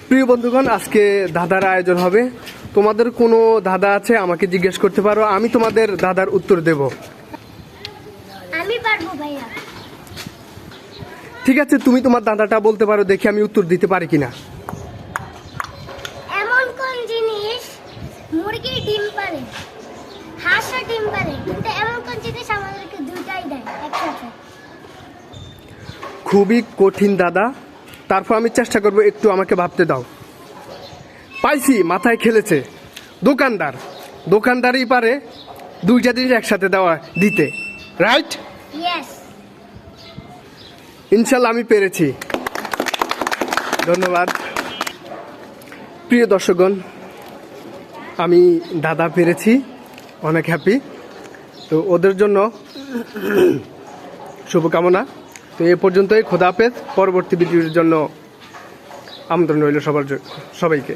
প্রিয় বন্ধুগণ, আজকে দাদার আয়োজন হবে। তোমাদের কোনো দাদা আছে আমাকে জিজ্ঞেস করতে পারো, আমি তোমাদের দাদার উত্তর দেব। আমি পারবো ভাইয়া। ঠিক আছে, তুমি তোমার দাদাটা বলতে পারো, দেখি আমি উত্তর দিতে পারি কিনা। এমন কোন জিনিস মুরগি ডিম পারে, হাঁসও ডিম পারে, কিন্তু এমন কোন জিনিস আমাদেরকে দুটাই দেয় একসাথে? খুবই কঠিন দাদা, তারপর আমি চেষ্টা করবো, একটু আমাকে ভাবতে দাও। পাইছি, মাথায় খেলেছে। দোকানদার, দোকানদারই পারে দুইটা জিনিস একসাথে দিতে, রাইট? ইয়েস। ইনশাল্লাহ আমি পেরেছি, ধন্যবাদ। প্রিয় দর্শকগণ, আমি দাদা পেরেছি, অনেক হ্যাপি। তো ওদের জন্য শুভকামনা। তো এ পর্যন্তই, খোদা হাফেজ। পরবর্তী ভিডিওর জন্য আমন্ত্রণ রইল সবাইকে।